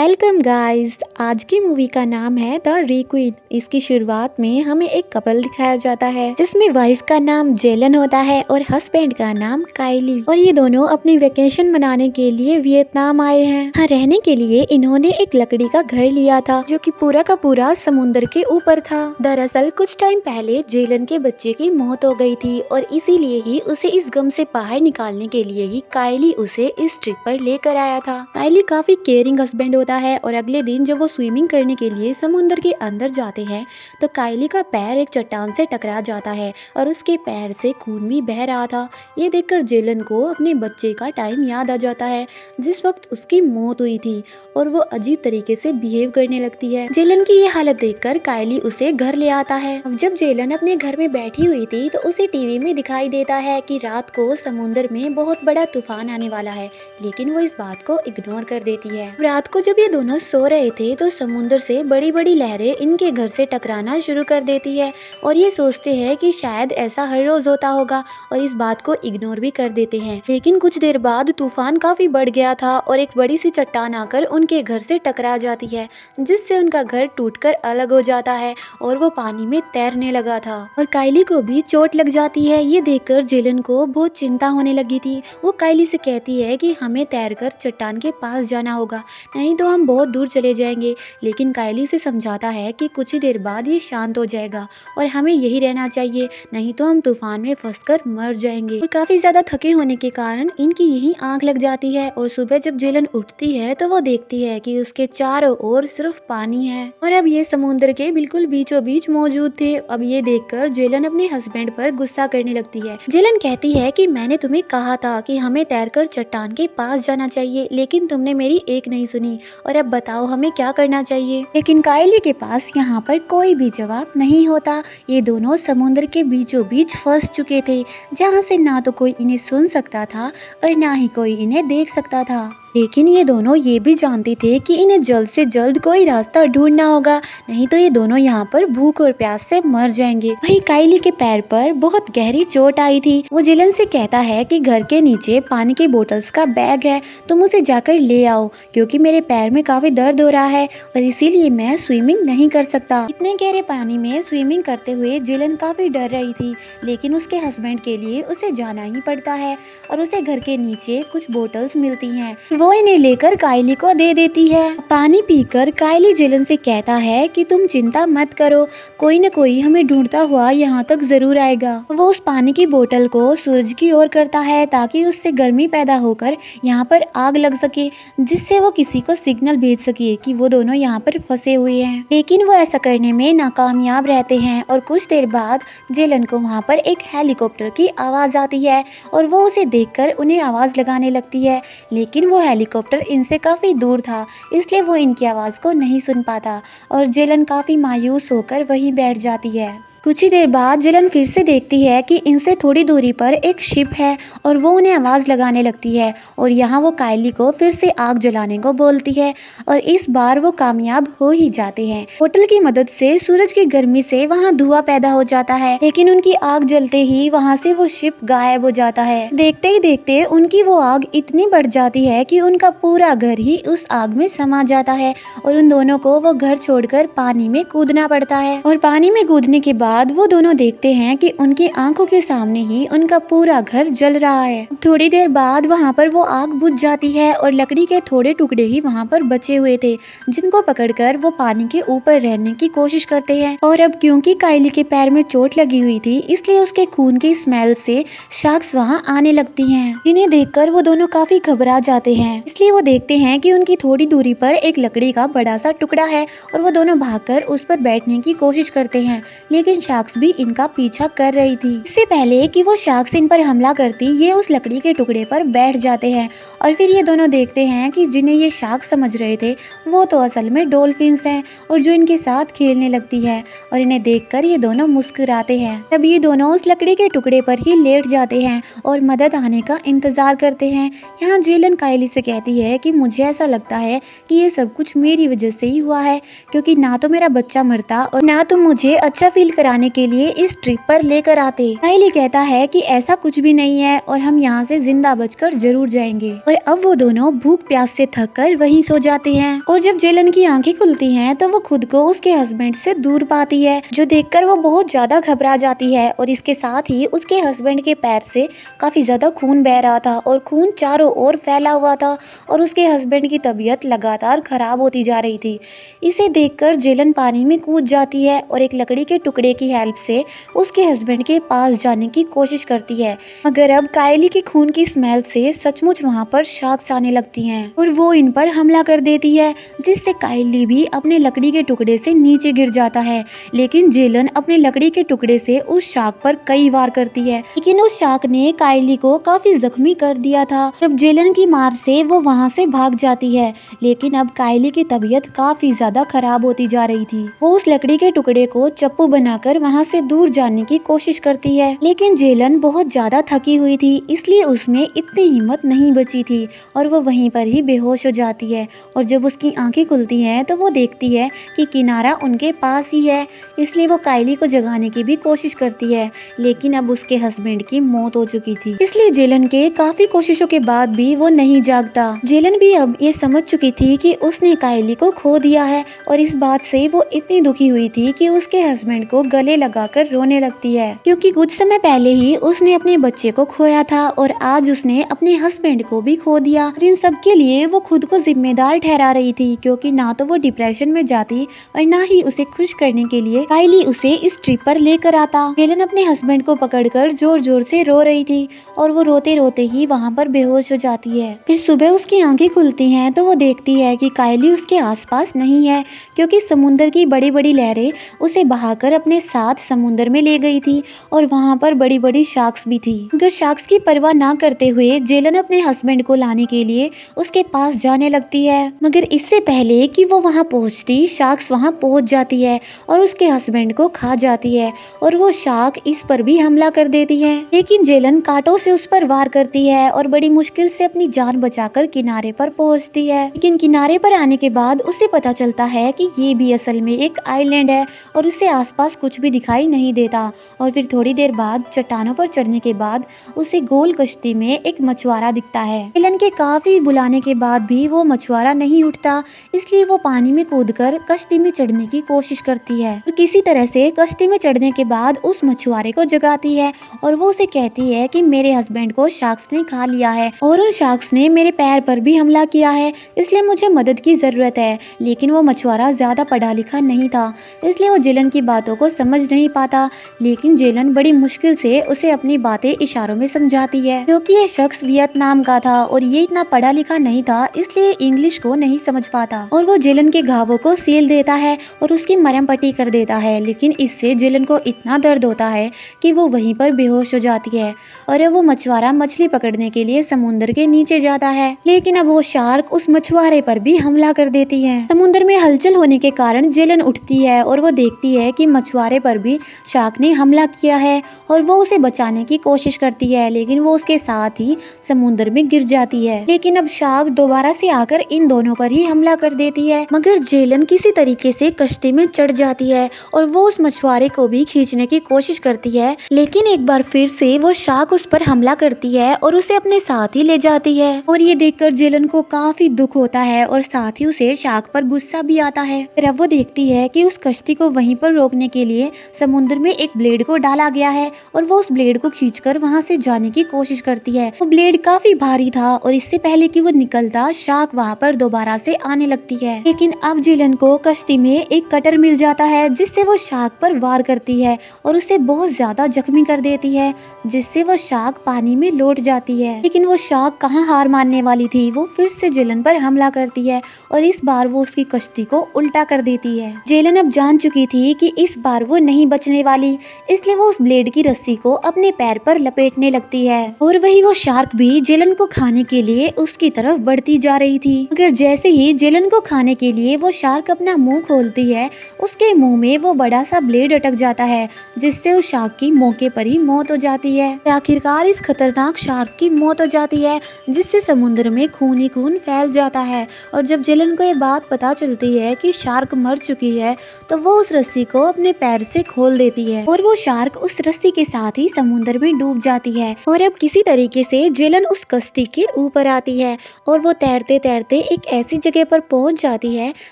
Welcome guys. आज की movie का नाम है द रिक्विन। इसकी शुरुआत में हमें एक कपल दिखाया जाता है जिसमें वाइफ का नाम जेलन होता है और हस्बैंड का नाम काइली। और ये दोनों अपनी वेकेशन मनाने के लिए वियतनाम आए हैं। यहाँ रहने के लिए इन्होंने एक लकड़ी का घर लिया था जो कि पूरा का पूरा समुद्र के ऊपर था। दरअसल कुछ टाइम पहले जेलन के बच्चे की मौत हो गई थी और इसीलिए ही उसे इस गम से बाहर निकालने के लिए ही काइली उसे इस ट्रिप पर लेकर आया था। काइली काफी केयरिंग हस्बैंड होता है और अगले दिन जब वो स्विमिंग करने के लिए समुद्र के अंदर जाते हैं तो काइली का पैर एक चट्टान से टकरा जाता है और उसके पैर से खून भी बह रहा था। ये देखकर जेलन को अपने बच्चे का टाइम याद आ जाता है जिस वक्त उसकी मौत हुई थी और वो अजीब तरीके से बिहेव करने लगती है। जेलन की ये हालत देखकर काइली उसे घर ले आता है। अब जब जेलन अपने घर में बैठी हुई थी तो उसे टीवी में दिखाई देता है कि रात को समुद्र में बहुत बड़ा तूफान आने वाला है, लेकिन वो इस बात को इग्नोर कर देती है। रात को जब ये दोनों सो रहे थे तो समुद्र से बड़ी बड़ी लहरें इनके घर से टकराना शुरू कर देती है और ये सोचते हैं कि शायद ऐसा हर रोज होता होगा और इस बात को इग्नोर भी कर देते हैं। लेकिन कुछ देर बाद तूफान काफी बढ़ गया था और एक बड़ी सी चट्टान आकर उनके घर से टकरा जाती है जिससे उनका घर टूटकर अलग हो जाता है और वो पानी में तैरने लगा था। और काइली को भी चोट लग जाती है। ये देखकर जेलन को बहुत चिंता होने लगी थी। वो काइली से कहती है कि हमें तैरकर चट्टान के पास जाना होगा, नहीं तो हम बहुत दूर चले जाएंगे। लेकिन काइली उसे समझाता है कि कुछ ही देर बाद ये शांत हो जाएगा और हमें यही रहना चाहिए, नहीं तो हम तूफान में फंसकर मर जाएंगे। और काफी ज्यादा थके होने के कारण इनकी यही आंख लग जाती है और सुबह जब जेलन उठती है तो वो देखती है कि उसके चारों ओर सिर्फ पानी है और अब ये समुद्र के बिल्कुल बीचों बीच मौजूद थे। अब ये देखकर जेलन अपने हस्बैंड पर गुस्सा करने लगती है। जेलन कहती है कि मैंने तुम्हें कहा था कि हमें तैरकर चट्टान के पास जाना चाहिए, लेकिन तुमने मेरी एक नहीं सुनी और अब बताओ हमें क्या करना चाहिए। लेकिन काइली के पास यहाँ पर कोई भी जवाब नहीं होता। ये दोनों समुद्र के बीचों बीच फंस चुके थे जहाँ से ना तो कोई इन्हें सुन सकता था और ना ही कोई इन्हें देख सकता था। लेकिन ये दोनों ये भी जानते थे कि इन्हें जल्द से जल्द कोई रास्ता ढूंढना होगा, नहीं तो ये दोनों यहाँ पर भूख और प्यास से मर जाएंगे। वही काइली के पैर पर बहुत गहरी चोट आई थी। वो जेलन से कहता है कि घर के नीचे पानी के बोतल्स का बैग है, तुम उसे जाकर ले आओ क्योंकि मेरे पैर में काफी दर्द हो रहा है और इसीलिए मैं स्विमिंग नहीं कर सकता। इतने गहरे पानी में स्विमिंग करते हुए जेलन काफी डर रही थी, लेकिन उसके हस्बैंड के लिए उसे जाना ही पड़ता है और उसे घर के नीचे कुछ बोतल्स मिलती हैं। वो इन्हें लेकर काइली को दे देती है। पानी पीकर काइली जेलन से कहता है कि तुम चिंता मत करो, कोई न कोई हमें ढूंढता हुआ यहाँ तक जरूर आएगा। वो उस पानी की बोतल को सूरज की ओर करता है ताकि उससे गर्मी पैदा होकर यहाँ पर आग लग सके, जिससे वो किसी को सिग्नल भेज सके कि वो दोनों यहाँ पर फंसे हुए हैं। लेकिन वो ऐसा करने में नाकामयाब रहते हैं और कुछ देर बाद जेलन को वहाँ पर एक हेलीकॉप्टर की आवाज आती है और वो उसे देखकर उन्हें आवाज लगाने लगती है, लेकिन वो हेलीकॉप्टर इनसे काफी दूर था इसलिए वो इनकी आवाज को नहीं सुन पाता और जेलन काफी मायूस होकर वहीं बैठ जाती है। कुछ ही देर बाद जेलन फिर से देखती है कि इनसे थोड़ी दूरी पर एक शिप है और वो उन्हें आवाज लगाने लगती है और यहाँ वो काइली को फिर से आग जलाने को बोलती है और इस बार वो कामयाब हो ही जाते हैं। होटल की मदद से सूरज की गर्मी से वहाँ धुआं पैदा हो जाता है, लेकिन उनकी आग जलते ही वहाँ से वो शिप गायब हो जाता है। देखते ही देखते उनकी वो आग इतनी बढ़ जाती है कि उनका पूरा घर ही उस आग में समा जाता है और उन दोनों को वो घर छोड़कर पानी में कूदना पड़ता है। और पानी में कूदने के बाद वो दोनों देखते हैं कि उनकी आंखों के सामने ही उनका पूरा घर जल रहा है। थोड़ी देर बाद वहाँ पर वो आग बुझ जाती है और लकड़ी के थोड़े टुकड़े ही वहाँ पर बचे हुए थे जिनको पकड़कर वो पानी के ऊपर रहने की कोशिश करते हैं। और अब क्योंकि काइली के पैर में चोट लगी हुई थी इसलिए उसके खून की स्मेल से शार्क्स वहाँ आने लगती हैं, जिन्हें देखकर वो दोनों काफी घबरा जाते हैं। इसलिए वो देखते हैं कि उनकी थोड़ी दूरी पर एक लकड़ी का बड़ा सा टुकड़ा है और वो दोनों भागकर उस पर बैठने की कोशिश करते हैं, लेकिन शार्क्स भी इनका पीछा कर रही थी। इससे पहले कि वो शार्क्स इन पर हमला करती ये उस लकड़ी के टुकड़े पर बैठ जाते हैं और फिर ये दोनों देखते हैं कि जिन्हें ये शार्क्स समझ रहे थे वो तो असल में डॉल्फिन्स हैं और जो इनके साथ खेलने लगती है और इन्हें देखकर ये दोनों मुस्कुराते हैं। तब ये दोनों उस लकड़ी के टुकड़े पर ही लेट जाते हैं और मदद आने का इंतजार करते हैं। यहाँ जेलन काइली से कहती है कि मुझे ऐसा लगता है कि ये सब कुछ मेरी वजह से ही हुआ है, क्योंकि ना तो मेरा बच्चा मरता और ना तुम मुझे अच्छा फील करा कराने के लिए इस ट्रिप पर लेकर आते। काइली कहता है कि ऐसा कुछ भी नहीं है और हम यहाँ से जिंदा बचकर जरूर जाएंगे। और अब वो दोनों भूख प्यास से थक कर वहीं सो जाते हैं। और जब जेलन की आंखें खुलती हैं तो वो खुद को उसके हस्बैंड से दूर पाती है, जो देखकर वो बहुत ज्यादा घबरा जाती है। और इसके साथ ही उसके हस्बैंड के पैर से काफी ज्यादा खून बह रहा था और खून चारों ओर फैला हुआ था और उसके हस्बैंड की तबीयत लगातार खराब होती जा रही थी। इसे देखकर जेलन पानी में कूद जाती है और एक लकड़ी के टुकड़े की हेल्प से उसके हस्बैंड के पास जाने की कोशिश करती है। मगर अब कायली के खून की स्मेल से सचमुच वहां पर शार्क्स आने लगती हैं और वो इन पर हमला कर देती है, जिससे कायली भी अपने लकड़ी के टुकड़े से नीचे गिर जाता है। लेकिन जेलन अपने लकड़ी के टुकड़े से उस शार्क पर कई वार करती है, लेकिन उस शार्क ने कायली को काफी जख्मी कर दिया था। जब जेलन की मार से वो वहाँ से भाग जाती है, लेकिन अब कायली की तबीयत काफी ज्यादा खराब होती जा रही थी। वो उस लकड़ी के टुकड़े को चप्पू बनाकर वहाँ से दूर जाने की कोशिश करती है, लेकिन जेलन बहुत ज्यादा थकी हुई थी, इसलिए उसमें इतनी हिम्मत नहीं बची थी और वो वहीं पर ही बेहोश हो जाती है। और जब उसकी आंखें खुलती हैं तो वो देखती है कि किनारा उनके पास ही है, इसलिए वो कायली को जगाने की भी कोशिश करती है, लेकिन अब उसके हस्बैंड की मौत हो चुकी थी, इसलिए जेलन के काफी कोशिशों के बाद भी वो नहीं जागता। जेलन भी अब ये समझ चुकी थी कि उसने कायली को खो दिया है और इस बात से वो इतनी दुखी हुई थी कि उसके हस्बैंड को गले लगाकर रोने लगती है, क्योंकि कुछ समय पहले ही उसने अपने बच्चे को खोया था और आज उसने अपने हस्बैंड को भी खो दिया। और इन सब के लिए वो खुद को जिम्मेदार ठहरा रही थी, क्योंकि ना तो वो डिप्रेशन में जाती और ना ही उसे खुश करने के लिए कायली उसे इस ट्रिप पर लेकर आता। जेलन अपने हस्बैंड को पकड़कर जोर जोर से रो रही थी और वो रोते रोते ही वहाँ पर बेहोश हो जाती है। फिर सुबह उसकी आंखें खुलती हैं तो वो देखती है कि कायली उसके आसपास नहीं है, क्योंकि समुद्र की बड़ी बड़ी लहरें उसे बहाकर अपने साथ समुद्र में ले गई थी और वहाँ पर बड़ी बड़ी शार्क्स भी थी। मगर शार्क्स की परवाह ना करते हुए जेलन अपने हस्बैंड को लाने के लिए उसके पास जाने लगती है, मगर इससे पहले कि वो वहाँ पहुँचती, शार्क्स वहाँ पहुँच जाती है और उसके हस्बैंड को खा जाती है और वो शार्क इस पर भी हमला कर देती है। लेकिन जेलन कांटों से उस पर वार करती है और बड़ी मुश्किल से अपनी जान बचाकर किनारे पर पहुँचती है। लेकिन किनारे पर आने के बाद उसे पता चलता है कि ये भी असल में एक आइलैंड है और उसे आसपास कुछ भी दिखाई नहीं देता। और फिर थोड़ी देर बाद चट्टानों पर चढ़ने के बाद उसे गोल कश्ती में एक मछुआरा दिखता है। जेलन के काफी बुलाने के बाद भी वो मछुआरा नहीं उठता, इसलिए वो पानी में कूदकर कश्ती में चढ़ने की कोशिश करती है और किसी तरह से कश्ती में चढ़ने के बाद उस मछुआरे को जगाती है और वो उसे कहती है कि मेरे हस्बैंड को शार्क्स ने खा लिया है और उन शार्क्स ने मेरे पैर पर भी हमला किया है, इसलिए मुझे मदद की जरूरत है। लेकिन वो मछुआरा ज्यादा पढ़ा लिखा नहीं था, इसलिए वो जेलन की बातों को समझ नहीं पाता। लेकिन जेलन बड़ी मुश्किल से उसे अपनी बातें इशारों में समझाती है, क्योंकि ये शख्स वियतनाम का था और ये इतना पढ़ा लिखा नहीं था, इसलिए इंग्लिश को नहीं समझ पाता। और वो जेलन के घावों को सील देता है और उसकी मरहम पट्टी कर देता है, लेकिन इससे जेलन को इतना दर्द होता है कि वो वहीं पर बेहोश हो जाती है। और अब वो मछुआरा मछली पकड़ने के लिए समुद्र के नीचे जाता है, लेकिन अब वो शार्क उस मछुआरे पर भी हमला कर देती है। समुद्र में हलचल होने के कारण जेलन उठती है और वो देखती है कि मछुआरे पर भी शार्क ने हमला किया है और वो उसे बचाने की कोशिश करती है, लेकिन वो उसके साथ ही समुद्र में गिर जाती है। लेकिन अब शार्क दोबारा से आकर इन दोनों पर ही हमला कर देती है, मगर जेलन किसी तरीके से कश्ती में चढ़ जाती है और वो उस मछुआरे को भी खींचने की कोशिश करती है, लेकिन एक बार फिर से वो शार्क उस पर हमला करती है और उसे अपने साथ ही ले जाती है। और ये देखकर जेलन को काफी दुख होता है और साथ ही उसे शार्क पर गुस्सा भी आता है। फिर अब वो देखती है कि उस कश्ती को वहीं पर रोकने के लिए समुद्र में एक ब्लेड को डाला गया है और वो उस ब्लेड को खींचकर वहां से जाने की कोशिश करती है। वो ब्लेड काफी भारी था और इससे पहले कि वो निकलता, शार्क वहाँ पर दोबारा से आने लगती है। लेकिन अब जेलन को कश्ती में एक कटर मिल जाता है, जिससे वो शार्क पर वार करती है और उसे बहुत ज्यादा जख्मी कर देती है, जिससे वो शार्क पानी में लौट जाती है। लेकिन वो शार्क कहाँ हार मानने वाली थी, वो फिर से जेलन पर हमला करती है और इस बार वो उसकी कश्ती को उल्टा कर देती है। जेलन अब जान चुकी थी कि इस बार वो नहीं बचने वाली, इसलिए वो उस ब्लेड की रस्सी को अपने पैर पर लपेटने लगती है और वही वो शार्क भी जेलन को खाने के लिए उसकी तरफ बढ़ती जा रही थी। मगर जैसे ही जेलन को खाने के लिए वो शार्क अपना मुंह खोलती है, उसके मुंह में वो बड़ा सा ब्लेड अटक जाता है, जिससे उस शार्क की मौके पर ही मौत हो जाती है। आखिरकार इस खतरनाक शार्क की मौत हो जाती है, जिससे समुद्र में खून ही खून फैल जाता है। और जब जेलन को ये बात पता चलती है कि शार्क मर चुकी है, तो वो उस रस्सी को अपने पैर प्यार से खोल देती है और वो शार्क उस रस्सी के साथ ही समुद्र में डूब जाती है। और अब किसी तरीके से जेलन उस कश्ती के ऊपर आती है और वो तैरते तैरते एक ऐसी जगह पर पहुंच जाती है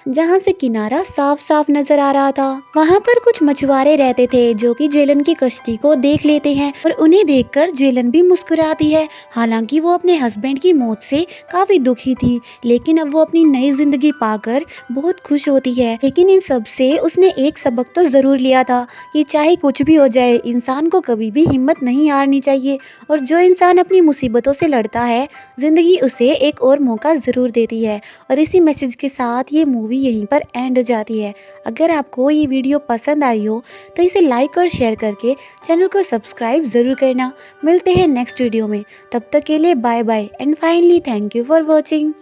जहां से किनारा साफ साफ नजर आ रहा था। वहां पर कुछ मछुआरे रहते थे जो कि जेलन की कश्ती को देख लेते हैं और उन्हें देखकर जेलन भी मुस्कुराती है। हालांकि वो अपने हस्बैंड की मौत से काफी दुखी थी, लेकिन अब वो अपनी नई जिंदगी पाकर बहुत खुश होती है। लेकिन इन सब से उसने एक सबक तो जरूर लिया था कि चाहे कुछ भी हो जाए, इंसान को कभी भी हिम्मत नहीं हारनी चाहिए और जो इंसान अपनी मुसीबतों से लड़ता है, जिंदगी उसे एक और मौका जरूर देती है। और इसी मैसेज के साथ ये मूवी यहीं पर एंड हो जाती है। अगर आपको ये वीडियो पसंद आई हो तो इसे लाइक और शेयर करके चैनल को सब्सक्राइब जरूर करना। मिलते हैं नेक्स्ट वीडियो में, तब तक के लिए bye bye and finally thank you for watching.